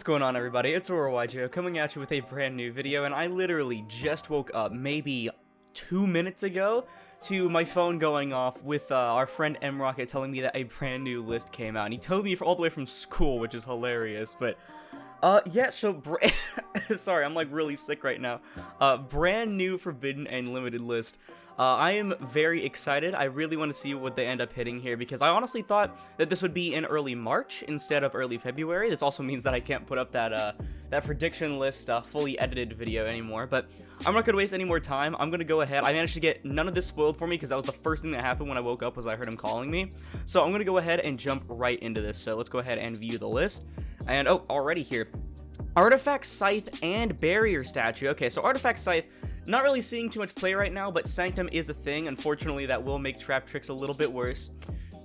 What's going on, everybody? It's Joe coming at you with a brand new video, and I literally just woke up maybe 2 minutes ago to my phone going off with our friend M-Rocket telling me that a brand new list came out, and he told me all the way from school, which is hilarious. But yeah, so sorry, I'm like really sick right now. Brand new Forbidden and Limited list. I am very excited. I really want to see what they end up hitting here, because I honestly thought that this would be in early March instead of early February. This also means that I can't put up that that prediction list fully edited video anymore, but I'm not going to waste any more time. I'm going to go ahead. I managed to get none of this spoiled for me because that was the first thing that happened when I woke up, was I heard him calling me. So I'm going to go ahead and jump right into this. So let's go ahead and view the list. And oh, already here. Artifact Scythe and Barrier Statue. Okay, so Artifact Scythe, not really seeing too much play right now, but Sanctum is a thing. Unfortunately, that will make Trap Tricks a little bit worse.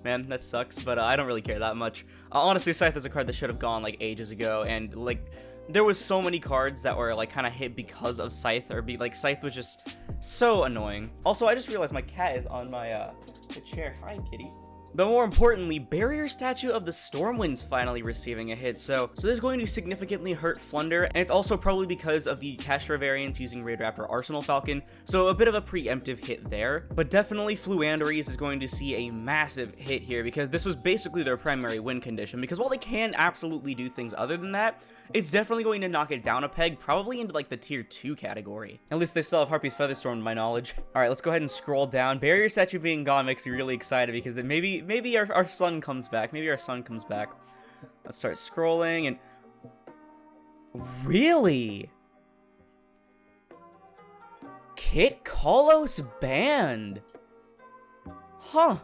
Man, that sucks, but I don't really care that much. Honestly, Scythe is a card that should have gone like ages ago, and like there was so many cards that were like kind of hit because of Scythe, or be like Scythe was just so annoying. Also, I just realized my cat is on my the chair. Hi, kitty. But more importantly, Barrier Statue of the Stormwind's finally receiving a hit, so this is going to significantly hurt Flunder, and it's also probably because of the Kastra variant using Raid Raptor Arsenal Falcon, so a bit of a preemptive hit there. But definitely Fluanderies is going to see a massive hit here, because this was basically their primary win condition, because while they can absolutely do things other than that, it's definitely going to knock it down a peg, probably into like the tier 2 category. At least they still have Harpy's Featherstorm to my knowledge. Alright, let's go ahead and scroll down. Barrier Statue being gone makes me really excited, because then maybe our son comes back. Maybe our son comes back. Let's start scrolling, and really? Kit Kalos banned? Huh.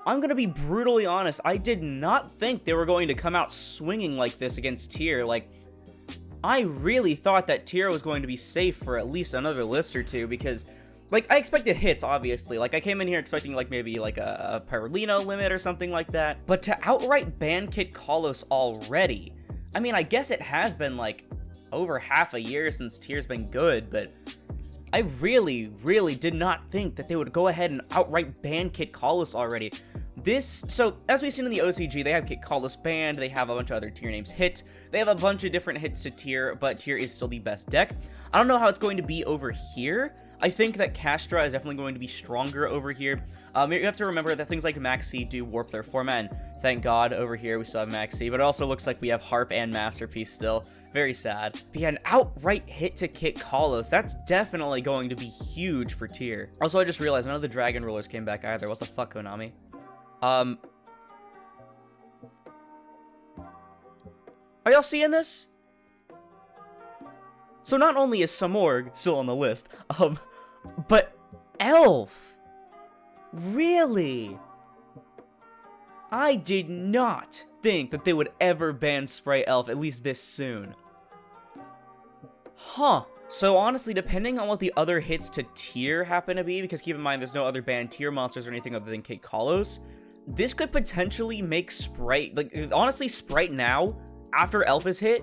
I'm gonna be brutally honest, I did not think they were going to come out swinging like this against Tier. Like, I really thought that Tier was going to be safe for at least another list or two, because like, I expected hits, obviously. Like, I came in here expecting, like, maybe, like, a Perlino limit or something like that. But to outright ban Kit Kalos already, I mean, I guess it has been, like, over half a year since Tier's been good, but I really, really did not think that they would go ahead and outright ban Kit Kalos already. So, as we've seen in the OCG, they have Kit Kalos banned, they have a bunch of other tier names hit, they have a bunch of different hits to Tier, but Tier is still the best deck. I don't know how it's going to be over here. I think that Kastra is definitely going to be stronger over here. You have to remember that things like Maxi do warp their format, and thank God over here we still have Maxi, but it also looks like we have Harp and Masterpiece still. Very sad. But yeah, an outright hit to Kit Kalos, that's definitely going to be huge for Tier. Also, I just realized none of the Dragon Rulers came back either. What the fuck, Konami? Are y'all seeing this? So not only is Samorg still on the list, but Elf? Really? I did not think that they would ever ban Spray Elf, at least this soon. Huh. So honestly, depending on what the other hits to Tier happen to be, because keep in mind there's no other banned Tier monsters or anything other than Kit Kalos, this could potentially make Sprite, like, honestly, Sprite now, after Elf is hit,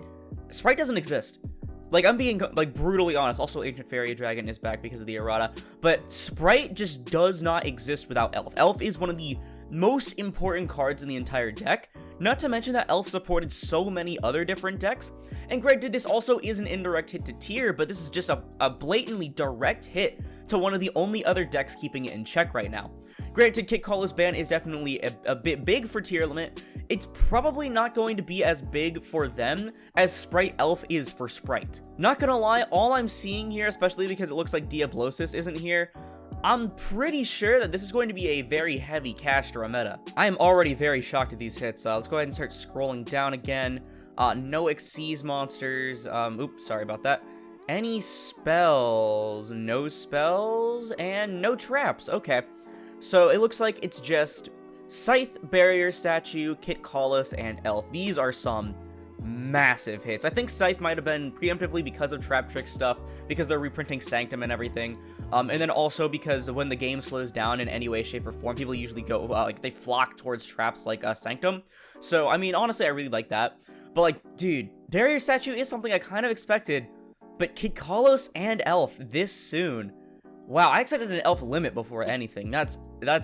Sprite doesn't exist. Like, I'm being, like, brutally honest. Also, Ancient Fairy Dragon is back because of the errata, but Sprite just does not exist without Elf. Elf is one of the most important cards in the entire deck, not to mention that Elf supported so many other different decks. And granted, this also is an indirect hit to Tier, but this is just a blatantly direct hit to one of the only other decks keeping it in check right now. Granted, Kit Kalos ban is definitely a bit big for Tier limit. It's probably not going to be as big for them as Sprite Elf is for Sprite. Not gonna lie, all I'm seeing here, especially because it looks like Diablosis isn't here, I'm pretty sure that this is going to be a very heavy Kastra meta. I am already very shocked at these hits. Let's go ahead and start scrolling down again. No Xyz monsters. Oops, sorry about that. Any spells? No spells, and no traps. Okay. So it looks like it's just Scythe, Barrier Statue, Kit Kalos, and Elf. These are some massive hits. I think Scythe might have been preemptively because of Trap Trick stuff, because they're reprinting Sanctum and everything. And then also because when the game slows down in any way, shape, or form, people usually go, like, they flock towards traps like Sanctum. So, I mean, honestly, I really like that. But, like, dude, Barrier Statue is something I kind of expected, but Kit Kalos and Elf this soon? Wow, I expected an elf limit before anything. That's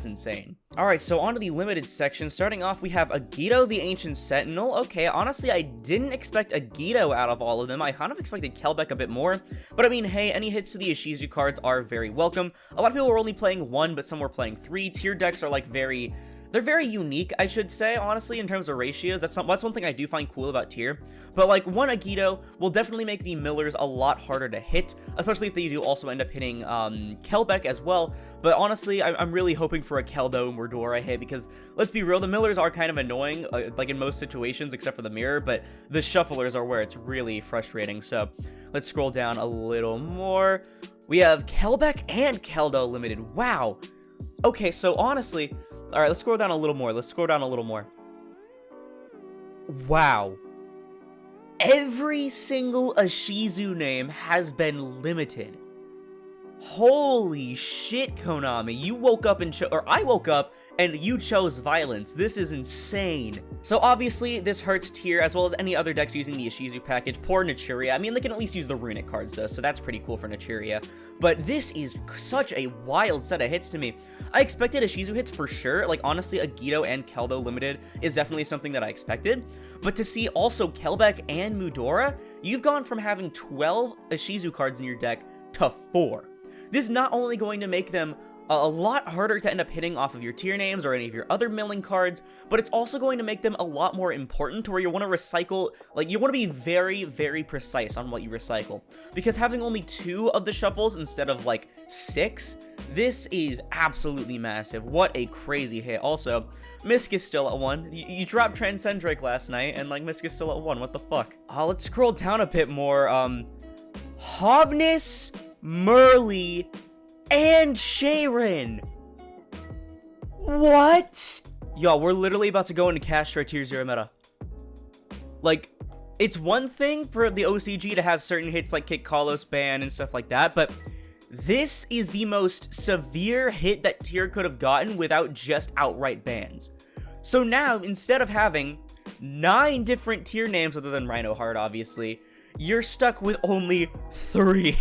insane. Alright, so on to the limited section. Starting off, we have Agito the Ancient Sentinel. Okay, honestly, I didn't expect Agito out of all of them. I kind of expected Kelbeck a bit more. But I mean, hey, any hits to the Ishizu cards are very welcome. A lot of people were only playing 1, but some were playing 3. Tier decks are like they're very unique, I should say, honestly, in terms of ratios. That's one thing I do find cool about tier. But like, one Agito will definitely make the Millers a lot harder to hit, especially if they do also end up hitting Kelbeck as well. But honestly, I'm really hoping for a Keldo Murdora hit, because let's be real, the Millers are kind of annoying, like in most situations, except for the mirror, but the Shufflers are where it's really frustrating. So let's scroll down a little more. We have Kelbeck and Keldo limited. Wow. Okay, so honestly, all right, let's scroll down a little more. Wow. Every single Ishizu name has been limited. Holy shit, Konami. You woke up and I woke up and you chose violence. This is insane. So obviously, this hurts tier as well as any other decks using the Ishizu package. Poor Naturia. I mean, they can at least use the runic cards though, so that's pretty cool for Naturia. But this is such a wild set of hits to me. I expected Ishizu hits for sure. Like, honestly, Agito and Keldo limited is definitely something that I expected. But to see also Kelbeck and Mudora, you've gone from having 12 Ishizu cards in your deck to 4. This is not only going to make them a lot harder to end up hitting off of your tier names or any of your other milling cards, but it's also going to make them a lot more important to where you want to recycle, like, you want to be very, very precise on what you recycle. Because having only 2 of the shuffles instead of, like, 6, this is absolutely massive. What a crazy hit. Also, Misk is still at 1. You dropped Transcendrake last night, and, like, Misk is still at 1. What the fuck? Let's scroll down a bit more. Hovnis, Merly, and Sharon. What? Y'all, we're literally about to go into cash for a tier 0 meta. Like, it's one thing for the OCG to have certain hits like Kick Kalos ban and stuff like that, but this is the most severe hit that tier could have gotten without just outright bans. So now, instead of having 9 different tier names other than Rhino Heart, obviously, you're stuck with only 3.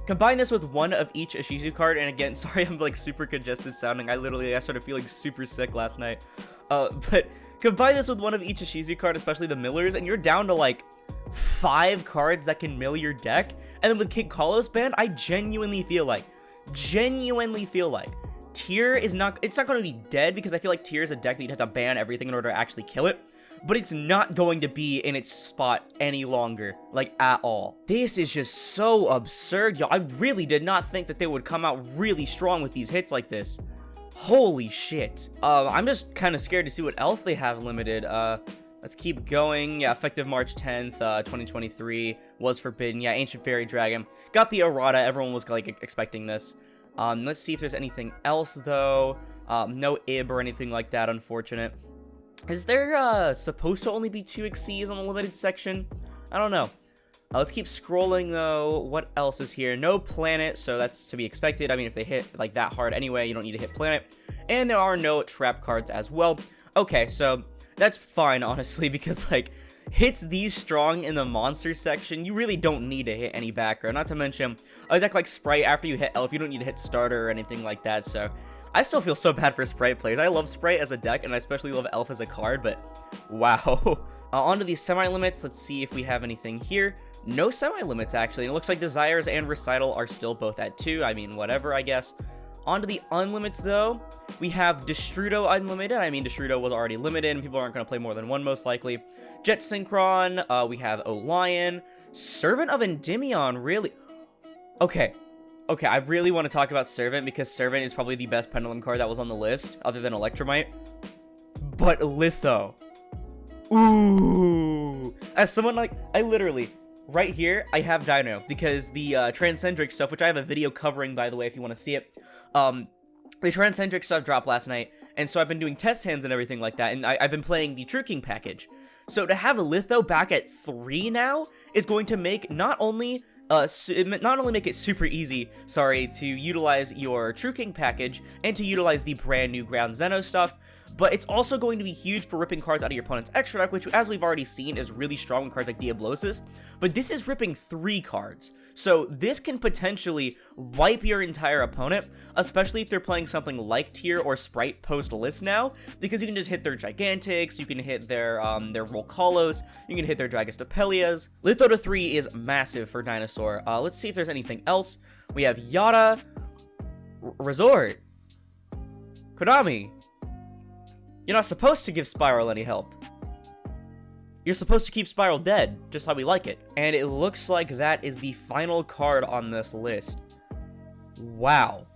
Combine this with 1 of each Ishizu card, and again, sorry I'm like super congested sounding. I started feeling super sick last night. But combine this with 1 of each Ishizu card, especially the Millers, and you're down to like 5 cards that can mill your deck. And then with Kick Kalos banned, I genuinely feel like tier is it's not going to be dead, because I feel like tier is a deck that you'd have to ban everything in order to actually kill it. But it's not going to be in its spot any longer, like, at all. This is just so absurd, y'all. I really did not think that they would come out really strong with these hits like this. Holy shit. I'm just kind of scared to see what else they have limited. Let's keep going. Yeah, effective March 10th, 2023 was forbidden. Yeah, Ancient Fairy Dragon. Got the errata. Everyone was, like, expecting this. Let's see if there's anything else, though. No IB or anything like that, unfortunate. Is there, supposed to only be 2 Xyz on the limited section? I don't know. Let's keep scrolling, though. What else is here? No Planet, so that's to be expected. I mean, if they hit, like, that hard anyway, you don't need to hit Planet. And there are no Trap cards as well. Okay, so that's fine, honestly, because, like, hits these strong in the monster section, you really don't need to hit any background. Not to mention, a deck like Sprite, after you hit Elf, you don't need to hit Starter or anything like that, so I still feel so bad for Sprite players. I love Sprite as a deck, and I especially love Elf as a card, but wow. On to these semi-limits. Let's see if we have anything here. No semi-limits, actually. It looks like Desires and Recital are still both at 2. I mean, whatever, I guess. On to the unlimits, though. We have Destrudo Unlimited. I mean, Destrudo was already limited, and people aren't going to play more than 1, most likely. Jet Synchron. We have Olion. Servant of Endymion, really? Okay, I really want to talk about Servant, because Servant is probably the best Pendulum card that was on the list, other than Electromite. But Litho. Ooh. As someone like, I literally, right here, I have Dino, because the Transcendric stuff, which I have a video covering, by the way, if you want to see it. The Transcendric stuff dropped last night, and so I've been doing test hands and everything like that, and I've been playing the True King package. So to have Litho back at 3 now is going to make not only make it super easy, to utilize your True King package and to utilize the brand new Ground Zeno stuff, but it's also going to be huge for ripping cards out of your opponent's extra deck, which, as we've already seen, is really strong in cards like Diablosis, but this is ripping 3 cards. So this can potentially wipe your entire opponent, especially if they're playing something like Tier or Sprite post-list now, because you can just hit their Gigantics, you can hit their Volcalos, you can hit their Dragostopelias. Litho to 3 is massive for Dinosaur. Let's see if there's anything else. We have Yada, Resort, Konami. You're not supposed to give Spiral any help. You're supposed to keep Spiral dead, just how we like it. And it looks like that is the final card on this list. Wow.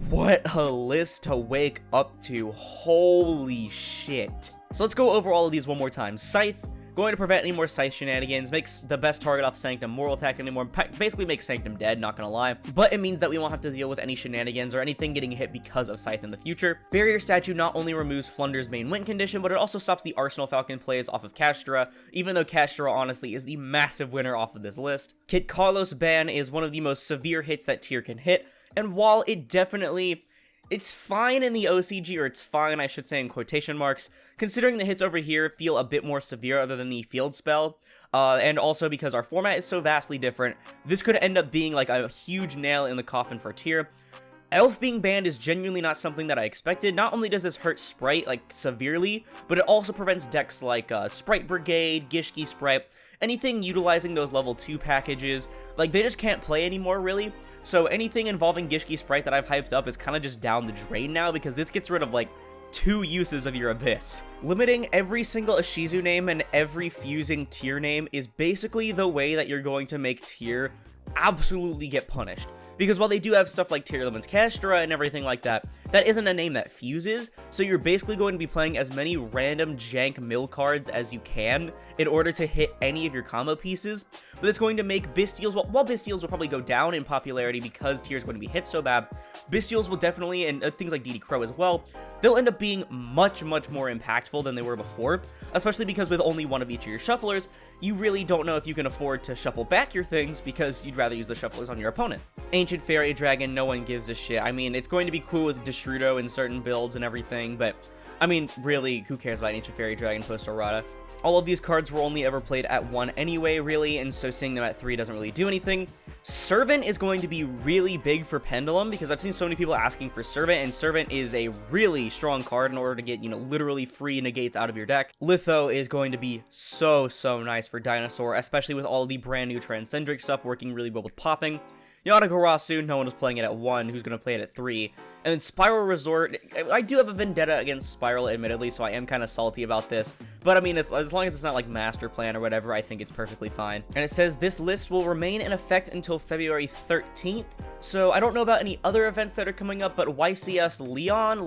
What a list to wake up to. Holy shit. So let's go over all of these one more time. Scythe, going to prevent any more Scythe shenanigans, makes the best target off Sanctum Moral Attack anymore, basically makes Sanctum dead, not gonna lie. But it means that we won't have to deal with any shenanigans or anything getting hit because of Scythe in the future. Barrier Statue not only removes Flunder's main win condition, but it also stops the Arsenal Falcon plays off of Kshatri-La, even though Kshatri-La honestly is the massive winner off of this list. Kit Carlos ban is one of the most severe hits that Tier can hit, and while it definitely... it's fine in the OCG, or it's fine, I should say, in quotation marks, considering the hits over here feel a bit more severe other than the field spell, and also because our format is so vastly different, this could end up being like a huge nail in the coffin for Tier. Elf being banned is genuinely not something that I expected. Not only does this hurt Sprite, like, severely, but it also prevents decks like Sprite Brigade, Gishki Sprite, anything utilizing those level 2 packages. Like, they just can't play anymore, really. So anything involving Gishki Sprite that I've hyped up is kind of just down the drain now, because this gets rid of, like, 2 uses of your Abyss. Limiting every single Ishizu name and every fusing Tier name is basically the way that you're going to make Tier absolutely get punished. Because while they do have stuff like Tierlaments, Kshatri-La, and everything like that, that isn't a name that fuses, so you're basically going to be playing as many random jank mill cards as you can in order to hit any of your combo pieces, but it's going to make Bystials, while Bystials will probably go down in popularity because Tier is going to be hit so bad, Bystials will definitely, and things like DD Crow as well, they'll end up being much, much more impactful than they were before, especially because with only one of each of your shufflers, you really don't know if you can afford to shuffle back your things because you'd rather use the shufflers on your opponent. Ancient Fairy Dragon, no one gives a shit. I mean, it's going to be cool with Destrudo in certain builds and everything, but, I mean, really, who cares about Ancient Fairy Dragon post-errata? All of these cards were only ever played at 1 anyway, really, and so seeing them at 3 doesn't really do anything. Servant is going to be really big for Pendulum, because I've seen so many people asking for Servant, and Servant is a really strong card in order to get, you know, literally free negates out of your deck. Litho is going to be so nice for Dinosaur, especially with all the brand new Transcendric stuff working really well with popping. Yonagarasu, no one was playing it at 1, who's going to play it at 3. And then Spiral Resort, I do have a vendetta against Spiral, admittedly, so I am kind of salty about this. But I mean, as long as it's not like Master Plan or whatever, I think it's perfectly fine. And it says this list will remain in effect until February 13th. So I don't know about any other events that are coming up, but YCS Leon,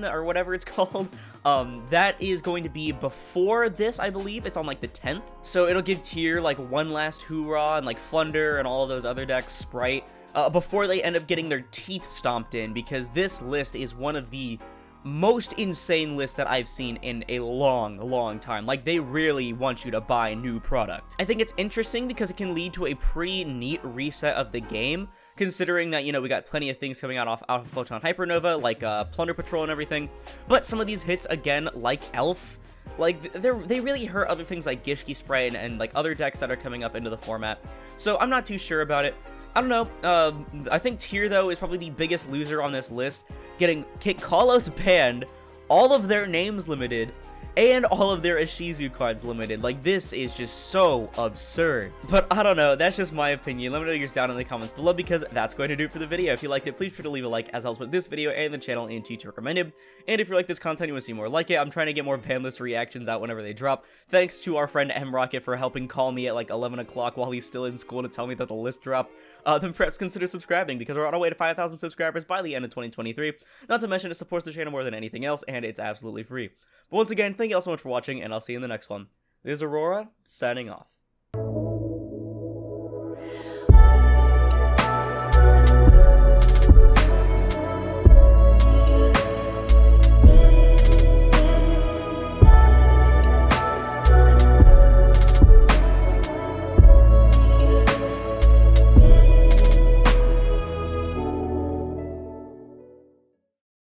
or whatever it's called, that is going to be before this, I believe. It's on like the 10th. So it'll give Tier like one last hoorah and like Flunder and all of those other decks, Sprite, before they end up getting their teeth stomped in, because this list is one of the most insane lists that I've seen in a long time. Like, they really want you to buy new product. I think it's interesting because it can lead to a pretty neat reset of the game, considering that, you know, we got plenty of things coming out of Photon Hypernova, like Plunder Patrol and everything, but some of these hits, again, like Elf, like, they really hurt other things like Gishki Sprite and like other decks that are coming up into the format, so I'm not too sure about it. I don't know, I think Tier, though, is probably the biggest loser on this list, getting Kit Carlos banned, all of their names limited, and all of their Ishizu cards limited. Like, this is just so absurd. But I don't know, that's just my opinion. Let me know yours down in the comments below, because that's going to do it for the video. If you liked it, please be sure to leave a like, as helps with this video and the channel and to recommended. And if you like this content, you want to see more like it, I'm trying to get more Banlist reactions out whenever they drop. Thanks to our friend M-Rocket for helping call me at like 11 o'clock while he's still in school to tell me that the list dropped. Then perhaps consider subscribing, because we're on our way to 5,000 subscribers by the end of 2023. Not to mention, it supports the channel more than anything else, and it's absolutely free. But once again, thank you all so much for watching, and I'll see you in the next one. This is Aurora, signing off.